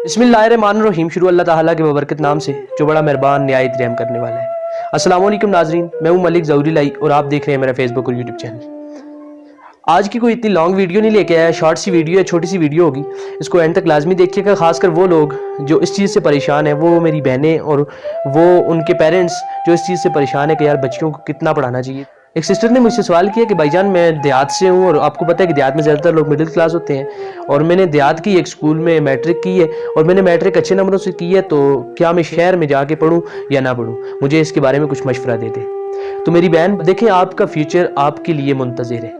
बिस्मिल्लाहिर्रहमानिर्रहीम। शुरू अल्लाह ताला के बबरकत नाम से जो बड़ा मेहरबान निहायत रहम करने वाला है। अस्सलाम वालेकुम नाजरीन, मैं हूं मलिक ज़ौहरी लाई और आप देख रहे हैं मेरा फेसबुक और यूट्यूब चैनल। आज की कोई इतनी लॉन्ग वीडियो नहीं लेके आया, शॉर्ट सी वीडियो है, छोटी सी वीडियो होगी। इसको एंड तक लाजमी देखिएगा। खासकर वो लोग जो इस चीज़ से परेशान हैं, वो मेरी बहनें और वो उनके पेरेंट्स जो इस चीज़ से परेशान है कि यार बच्चियों को कितना पढ़ाना चाहिए। एक सिस्टर ने मुझसे सवाल किया कि भाईजान मैं देहात से हूँ और आपको पता है कि देहात में ज़्यादातर लोग मिडिल क्लास होते हैं और मैंने देहात की एक स्कूल में मैट्रिक की है और मैंने मैट्रिक अच्छे नंबरों से की है, तो क्या मैं शहर में जाके पढूं या ना पढूं, मुझे इसके बारे में कुछ मशवरा दे दे। तो मेरी बहन देखें, आपका फ्यूचर आपके लिए मुंतज़िर है।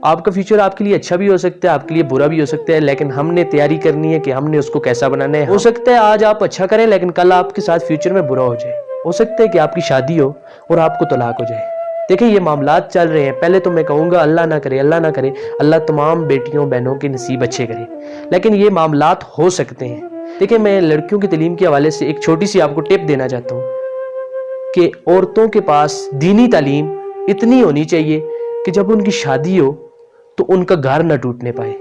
आपका फ्यूचर आपके लिए अच्छा भी हो सकता है, आपके लिए बुरा भी हो सकता है, लेकिन हमने तैयारी करनी है कि हमने उसको कैसा बनाना है। हो सकता है आज आप अच्छा करें लेकिन कल आपके साथ फ्यूचर में बुरा हो जाए। हो सकता है कि आपकी शादी हो और आपको तलाक हो जाए। देखिए ये मामलात चल रहे हैं। पहले तो मैं कहूँगा अल्लाह ना करे, अल्लाह ना करे, अल्लाह तमाम बेटियों बहनों के नसीब अच्छे करे, लेकिन ये मामलात हो सकते हैं। देखिए मैं लड़कियों की तालीम के हवाले से एक छोटी सी आपको टिप देना चाहता हूँ कि औरतों के पास दीनी तालीम इतनी होनी चाहिए कि जब उनकी शादी हो तो उनका घर न टूटने पाए।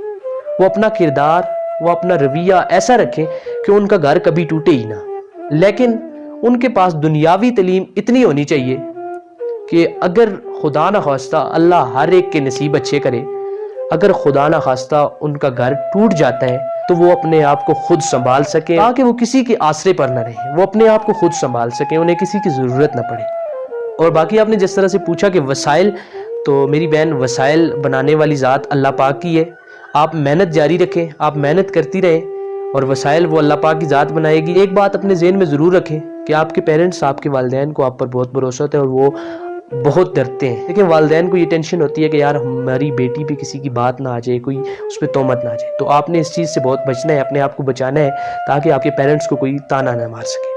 वो अपना किरदार, वो अपना रवैया ऐसा रखें कि उनका घर कभी टूटे ही ना। लेकिन उनके पास दुनियावी तालीम इतनी होनी चाहिए कि अगर खुदा न खास्ता, अल्लाह हर एक के नसीब अच्छे करे, अगर खुदा न खास्ता उनका घर टूट जाता है तो वो अपने आप को खुद संभाल सके, ताकि वो किसी के आसरे पर न रहे, वो अपने आप को खुद संभाल सके, उन्हें किसी की ज़रूरत न पड़े। और बाकी आपने जिस तरह से पूछा कि वसाइल, तो मेरी बहन वसाइल बनाने वाली ज़ात अल्लाह पाक की है। आप मेहनत जारी रखें, आप मेहनत करती रहें और वसाइल वो अल्लाह पाक की ज़ात बनाएगी। एक बात अपने ज़हन में ज़रूर रखें कि आपके पेरेंट्स, आपके वालिदैन को आप पर बहुत भरोसा होता है और वो बहुत डरते हैं। लेकिन वालिदैन को ये टेंशन होती है कि यार हमारी बेटी पे किसी की बात ना आ जाए, कोई उस पर तोहमत ना आ जाए। तो आपने इस चीज़ से बहुत बचना है, अपने आप को बचाना है ताकि आपके पेरेंट्स को कोई ताना ना मार सके।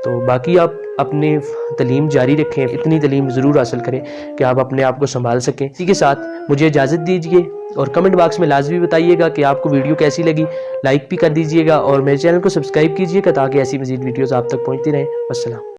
तो बाकी आप अपनी तालीम जारी रखें, इतनी तालीम ज़रूर हासिल करें कि आप अपने आप को संभाल सकें। इसी के साथ मुझे इजाज़त दीजिए और कमेंट बॉक्स में लाजमी बताइएगा कि आपको वीडियो कैसी लगी। लाइक भी कर दीजिएगा और मेरे चैनल को सब्सक्राइब कीजिएगा ताकि ऐसी मज़ीद वीडियोज़ आप तक पहुँचती रहें। अस्सलाम।